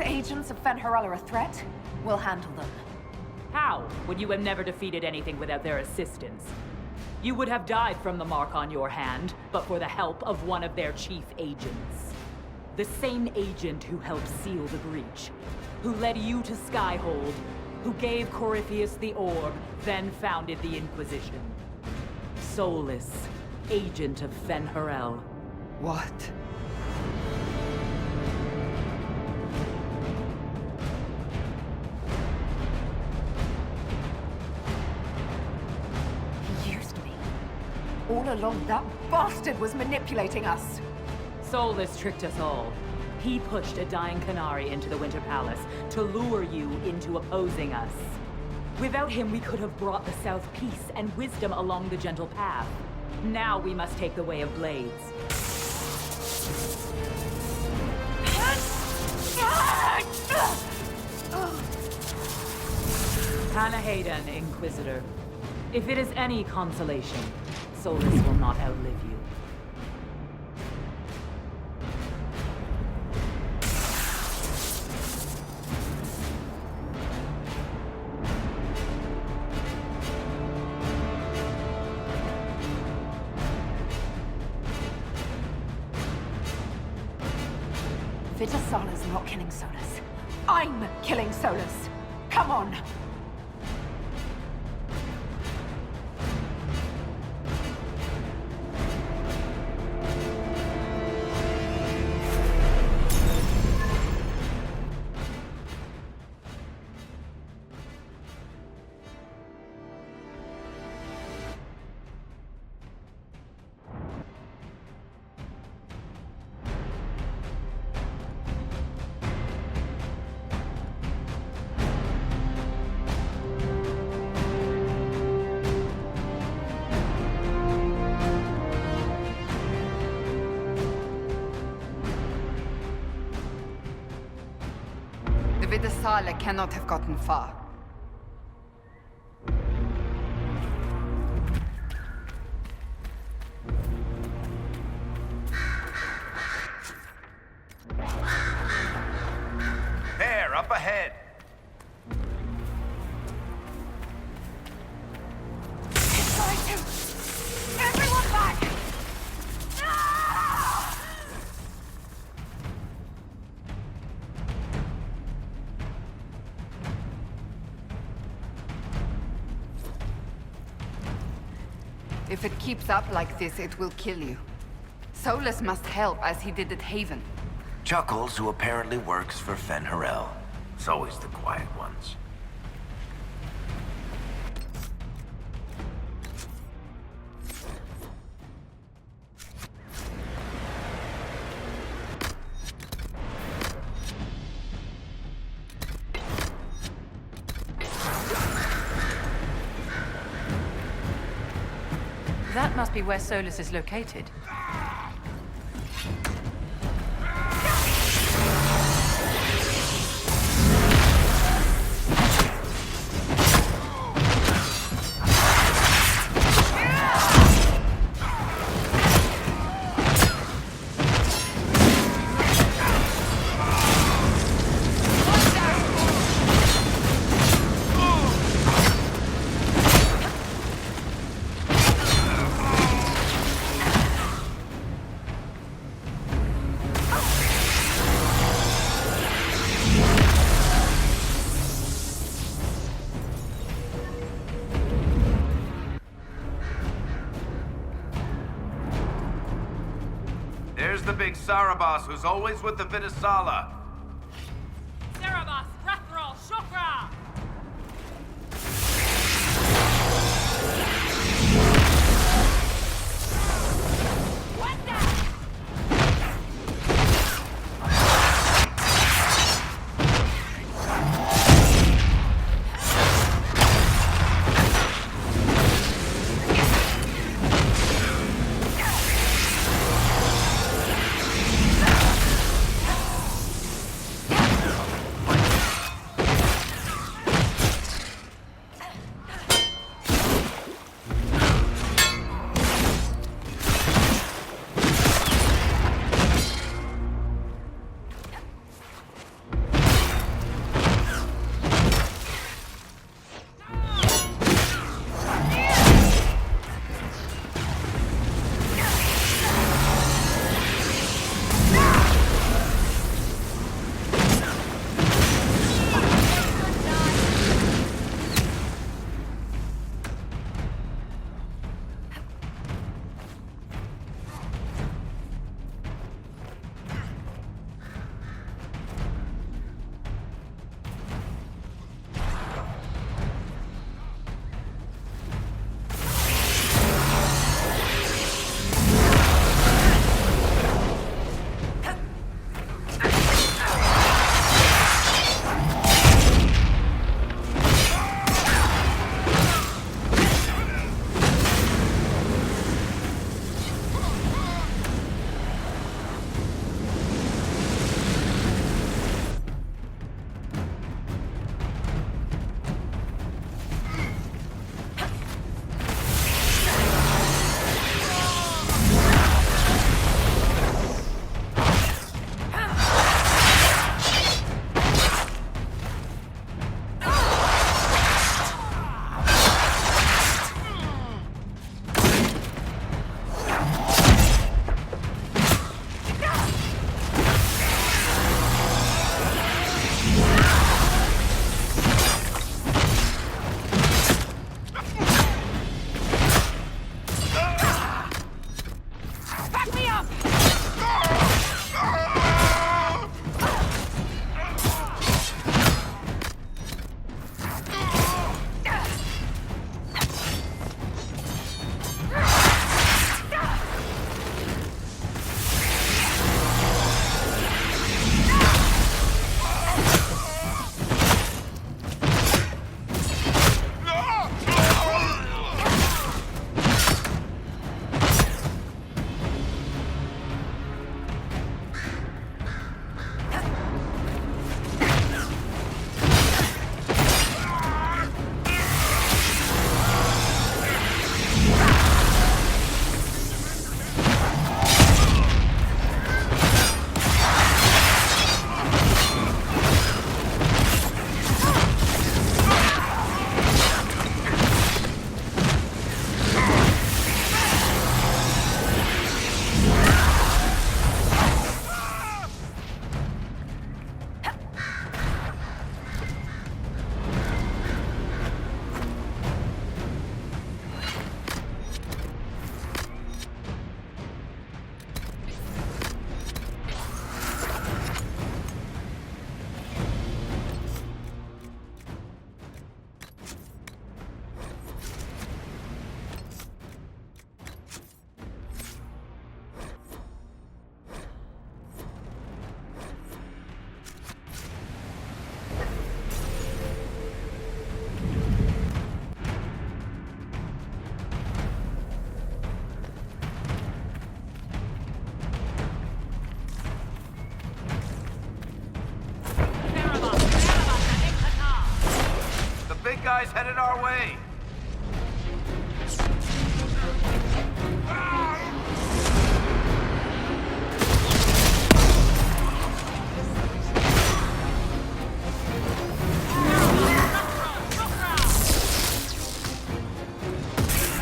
agents of Fen'Harel are a threat, we'll handle them. How, when you have never defeated anything without their assistance? You would have died from the mark on your hand, but for the help of one of their chief agents. The same agent who helped seal the breach, who led you to Skyhold, who gave Corypheus the orb, then founded the Inquisition. Solus, agent of Fen'Harel. What? He used me. All along, that bastard was manipulating us. Solus tricked us all. He pushed a dying Canary into the Winter Palace to lure you into opposing us. Without him, we could have brought the South peace and wisdom along the gentle path. Now we must take the way of blades. Hannah Hayden, Inquisitor. If it is any consolation, Solus will not outlive you. Vitasala's not killing Solus. I'm killing Solus. Come on. The Vidasala cannot have gotten far. There, up ahead. It's going to... Everyone back! Ah! If it keeps up like this, it will kill you. Solus must help, as he did at Haven. Chuckles, who apparently works for Fen'Harel. It's always the quiet ones. That must be where Solus is located. There's the big Sarabas who's always with the Vidasala. Cerebus, Rathrol, Shokra! guys headed our way.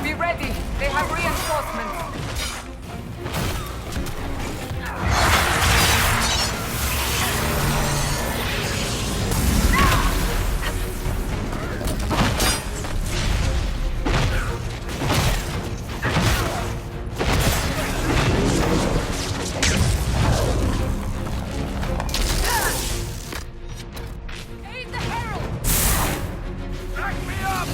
Be ready. They have reinforcements. Back me up!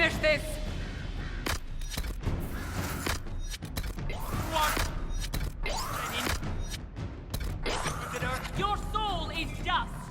finish this! Your soul is dust!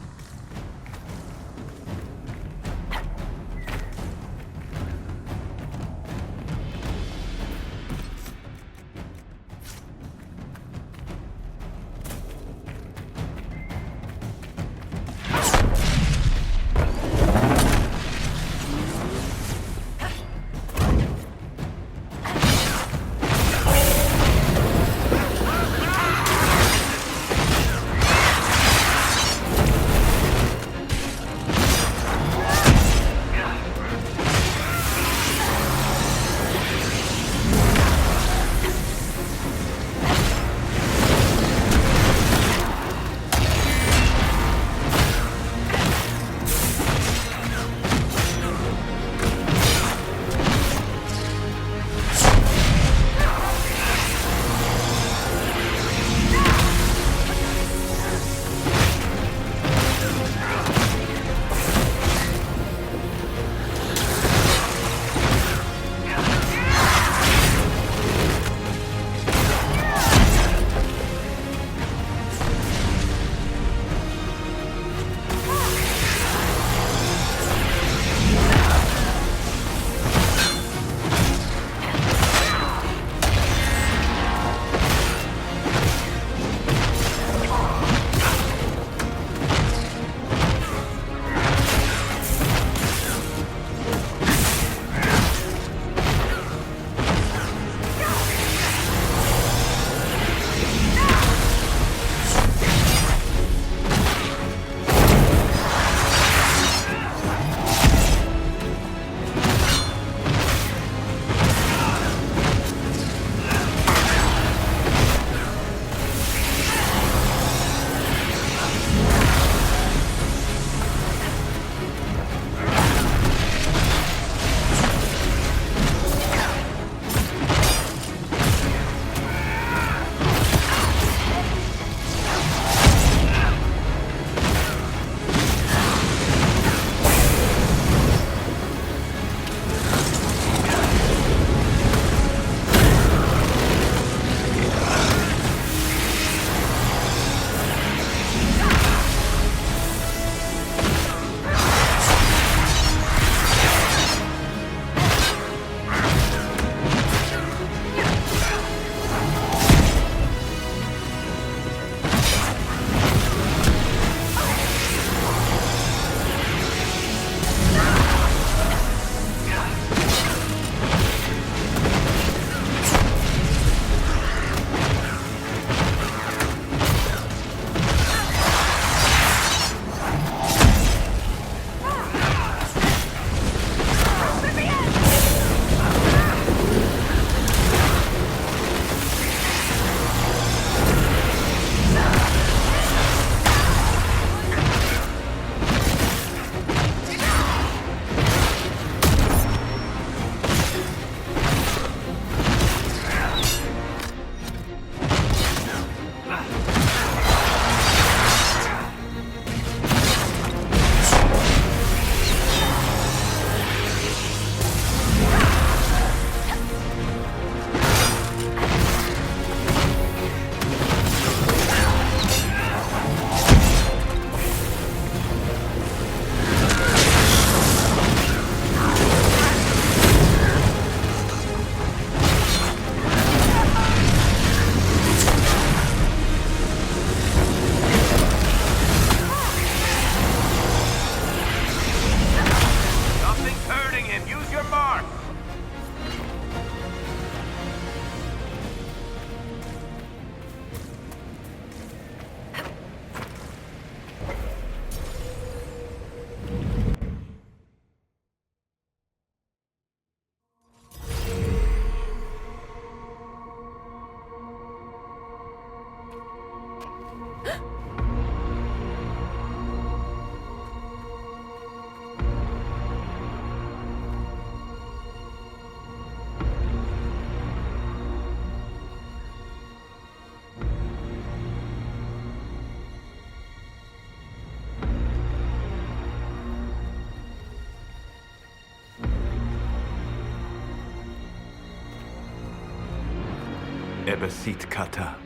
Ebesit kata,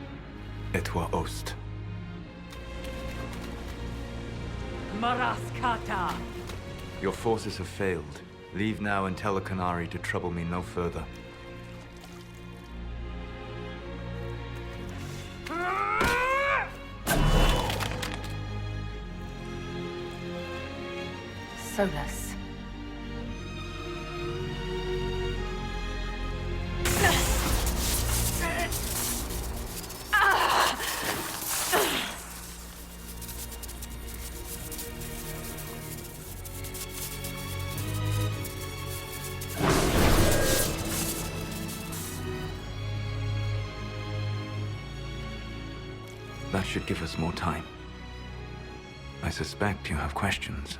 etwa ost. Maraskata! Your forces have failed. Leave now and tell the Canary to trouble me no further. Solus. That should give us more time. I suspect you have questions.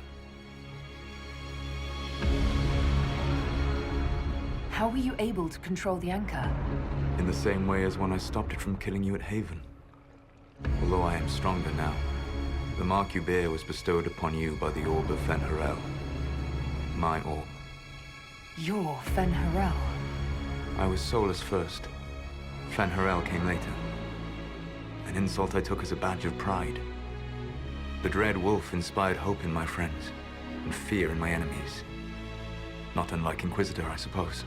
How were you able to control the anchor? In the same way as when I stopped it from killing you at Haven. Although I am stronger now, the mark you bear was bestowed upon you by the Orb of Fen'Harel. My orb. You're Fen'Harel. I was Solus first. Fen'Harel came later. An insult I took as a badge of pride. The Dread Wolf inspired hope in my friends, and fear in my enemies. Not unlike Inquisitor, I suppose.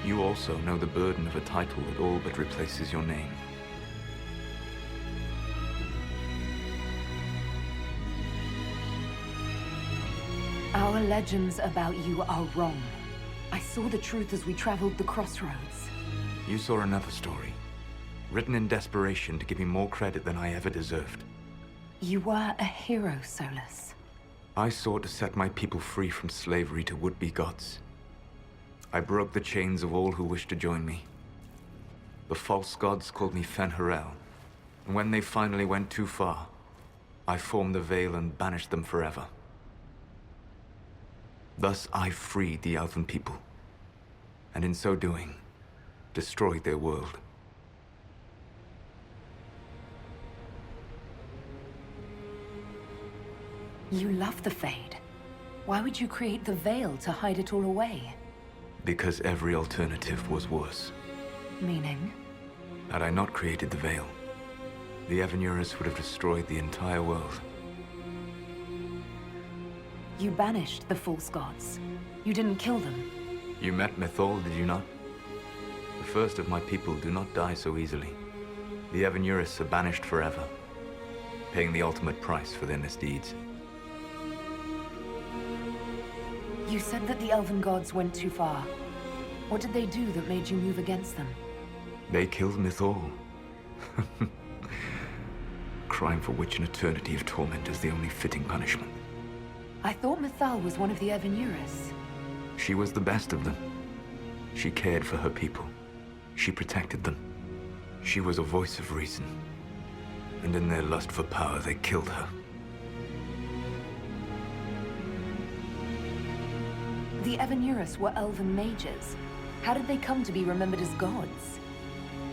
You also know the burden of a title that all but replaces your name. Our legends about you are wrong. I saw the truth as we traveled the crossroads. You saw another story, written in desperation to give me more credit than I ever deserved. You were a hero, Solus. I sought to set my people free from slavery to would-be gods. I broke the chains of all who wished to join me. The false gods called me Fen'Harel, and when they finally went too far, I formed the Veil and banished them forever. Thus I freed the Elven people, and in so doing, destroyed their world. You love the Fade. Why would you create the Veil to hide it all away? Because every alternative was worse. Meaning? Had I not created the Veil, the Evanurus would have destroyed the entire world. You banished the false gods. You didn't kill them. You met Mythol, did you not? The first of my people do not die so easily. The Evanurus are banished forever, paying the ultimate price for their misdeeds. You said that the Elven gods went too far. What did they do that made you move against them? They killed Mythol. Crime for which an eternity of torment is the only fitting punishment. I thought Mythal was one of the Evanurus. She was the best of them. She cared for her people. She protected them. She was a voice of reason. And in their lust for power, they killed her. The Evanurus were Elven mages. How did they come to be remembered as gods?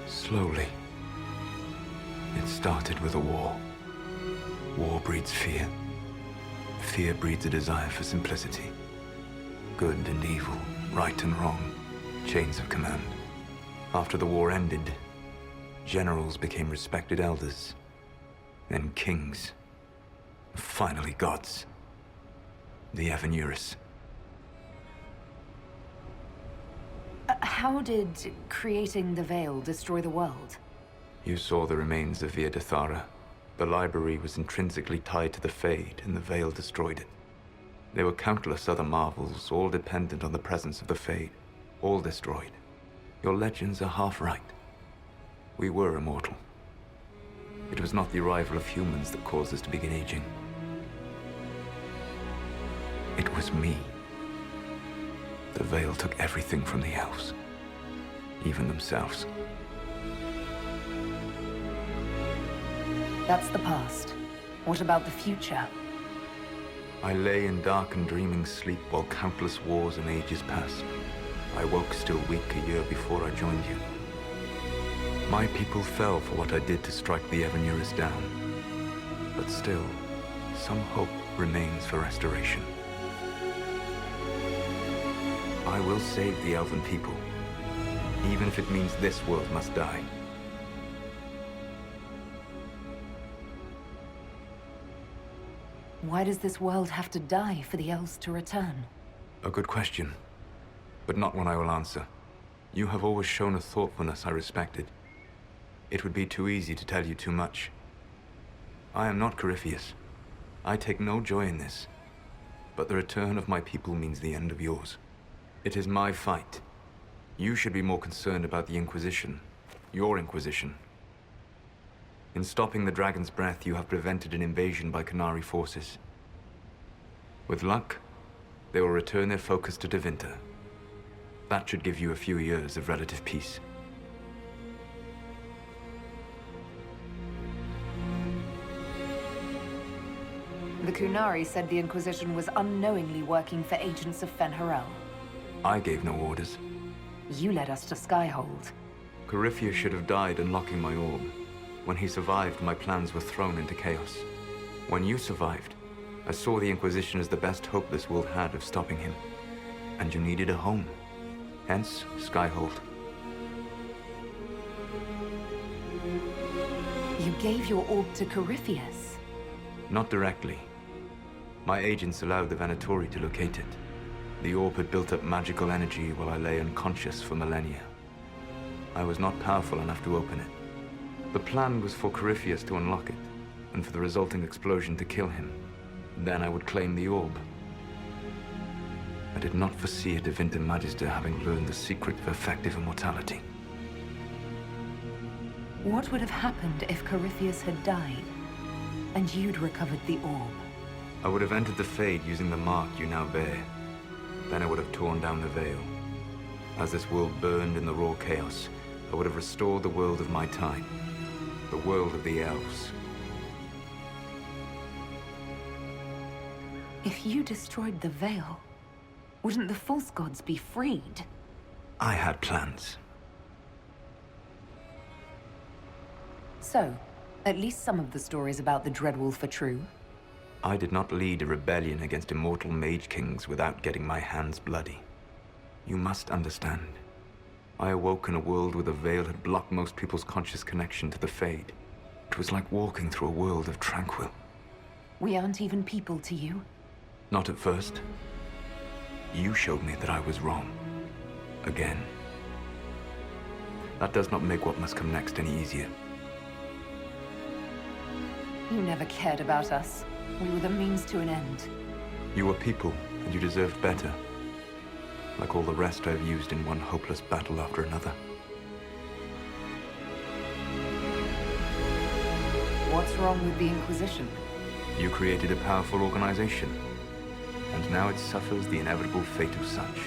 Slowly. It started with a war. War breeds fear. Fear breeds a desire for simplicity. Good and evil, right and wrong, chains of command. After the war ended, generals became respected elders, then kings, finally gods. The Evanurus. How did creating the Veil destroy the world? You saw the remains of Via Dethara. The library was intrinsically tied to the Fade, and the Veil destroyed it. There were countless other marvels, all dependent on the presence of the Fade, all destroyed. Your legends are half right. We were immortal. It was not the arrival of humans that caused us to begin aging. It was me. The Veil took everything from the elves, even themselves. That's the past. What about the future? I lay in dark and dreaming sleep while countless wars and ages passed. I woke still weak a year before I joined you. My people fell for what I did to strike the Evanurus down. But still, some hope remains for restoration. I will save the Elven people. even if it means this world must die. Why does this world have to die for the elves to return? A good question, but not one I will answer. You have always shown a thoughtfulness I respected. It would be too easy to tell you too much. I am not Corypheus. I take no joy in this. But the return of my people means the end of yours. It is my fight. You should be more concerned about the Inquisition. Your Inquisition. In stopping the Dragon's Breath, you have prevented an invasion by Qunari forces. With luck, they will return their focus to Tevinter. That should give you a few years of relative peace. The Qunari said the Inquisition was unknowingly working for agents of Fen'Harel. I gave no orders. You led us to Skyhold. Corypheus should have died unlocking my orb. When he survived, my plans were thrown into chaos. When you survived, I saw the Inquisition as the best hope this world had of stopping him. And you needed a home. Hence, Skyhold. You gave your orb to Corypheus? Not directly. My agents allowed the Venatori to locate it. The orb had built up magical energy while I lay unconscious for millennia. I was not powerful enough to open it. The plan was for Corypheus to unlock it, and for the resulting explosion to kill him. Then I would claim the orb. I did not foresee a Tevinter Magister having learned the secret of effective immortality. What would have happened if Corypheus had died, and you'd recovered the orb? I would have entered the Fade using the mark you now bear. Then I would have torn down the veil. As this world burned in the raw chaos, I would have restored the world of my time. The world of the elves. If you destroyed the veil, wouldn't the false gods be freed? I had plans. So, at least some of the stories about the Dreadwolf are true. I did not lead a rebellion against immortal mage kings without getting my hands bloody. You must understand. I awoke in a world where the veil had blocked most people's conscious connection to the Fade. It was like walking through a world of tranquil. We aren't even people to you. Not at first. You showed me that I was wrong. Again. That does not make what must come next any easier. You never cared about us. We were the means to an end. You were people, and you deserved better. Like all the rest I've used in one hopeless battle after another. What's wrong with the Inquisition? You created a powerful organization, and now it suffers the inevitable fate of such.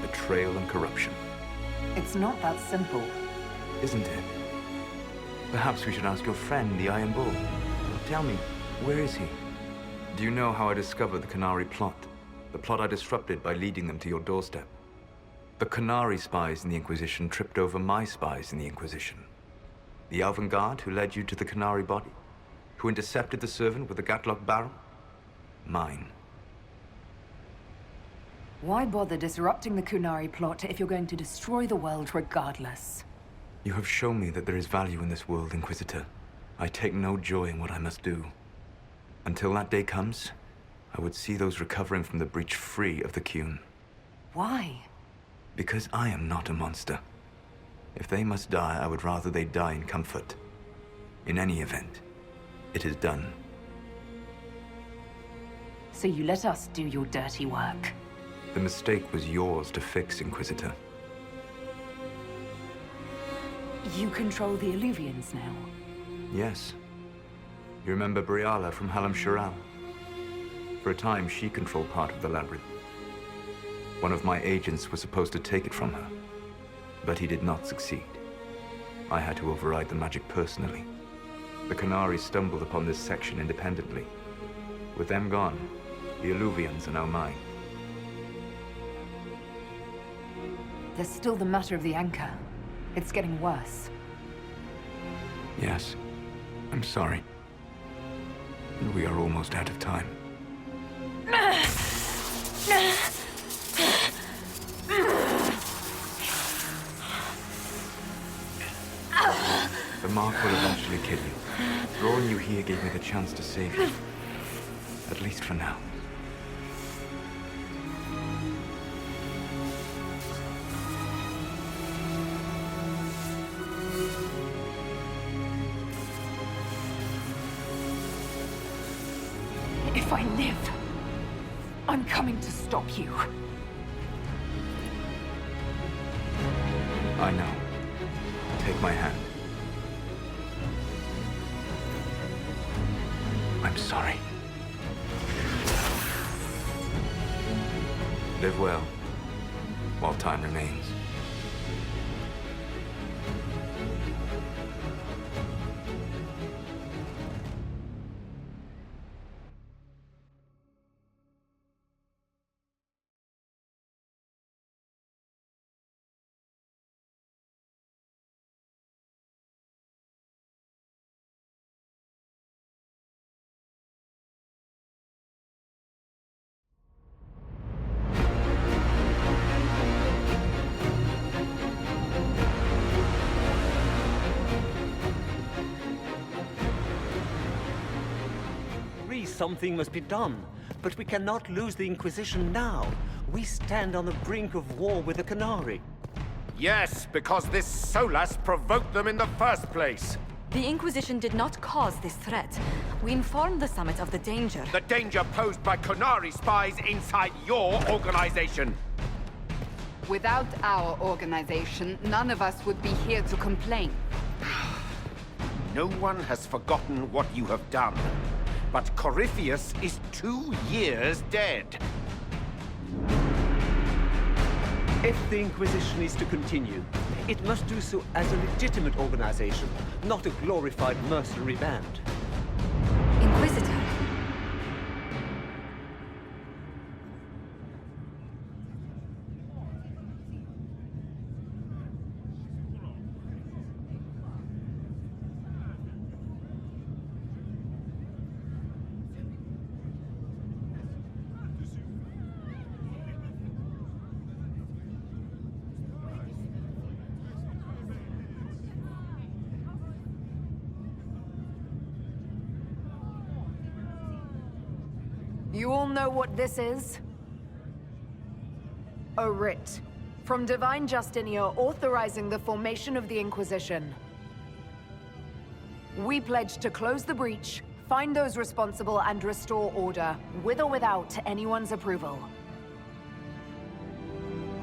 Betrayal and corruption. It's not that simple. Isn't it? Perhaps we should ask your friend, the Iron Bull. Tell me, where is he? Do you know how I discovered the Qunari plot? The plot I disrupted by leading them to your doorstep. The Qunari spies in the Inquisition tripped over my spies in the Inquisition. The Elven Guard who led you to the Qunari body? Who intercepted the servant with the Gatlock barrel? Mine. Why bother disrupting the Qunari plot if you're going to destroy the world regardless? You have shown me that there is value in this world, Inquisitor. I take no joy in what I must do. Until that day comes, I would see those recovering from the breach free of the Qun. Why? Because I am not a monster. If they must die, I would rather they die in comfort. In any event, it is done. So you let us do your dirty work. The mistake was yours to fix, Inquisitor. You control the Illuvians now. Yes. You remember Briala from Halam Shiral? For a time, she controlled part of the labyrinth. One of my agents was supposed to take it from her, but he did not succeed. I had to override the magic personally. The Qunari stumbled upon this section independently. With them gone, the Illuvians are now mine. There's still the matter of the anchor. It's getting worse. Yes. I'm sorry. We are almost out of time. Mark will eventually kill you. Drawing you here gave me the chance to save you. At least for now. If I live, I'm coming to stop you. I know. Take my hand. I'm sorry. Live well, while time remains. Something must be done, but we cannot lose the Inquisition now. We stand on the brink of war with the Canary. Yes, because this Solas provoked them in the first place. The Inquisition did not cause this threat. We informed the Summit of the danger. The danger posed by Canary spies inside your organization. Without our organization, none of us would be here to complain. No one has forgotten what you have done. But Corypheus is 2 years dead. If the Inquisition is to continue, it must do so as a legitimate organization, not a glorified mercenary band. Inquisitor. You all know what this is? A writ from Divine Justinia authorizing the formation of the Inquisition. We pledge to close the breach, find those responsible, and restore order, with or without anyone's approval.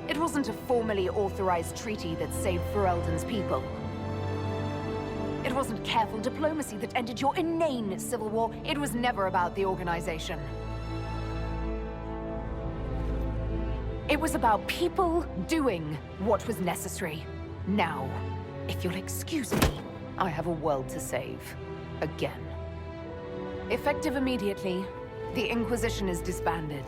It wasn't a formally authorized treaty that saved Ferelden's people. It wasn't careful diplomacy that ended your inane civil war. It was never about the organization. It was about people doing what was necessary. Now, if you'll excuse me, I have a world to save. Again. Effective immediately, the Inquisition is disbanded.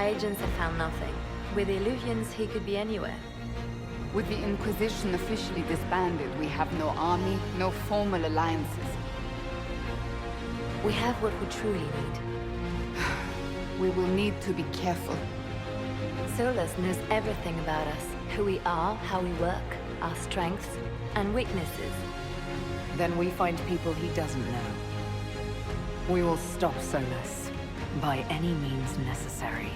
My agents have found nothing. With the Illuvians, he could be anywhere. With the Inquisition officially disbanded, we have no army, no formal alliances. We have what we truly need. We will need to be careful. Solus knows everything about us. Who we are, how we work, our strengths and weaknesses. Then we find people he doesn't know. We will stop Solus by any means necessary.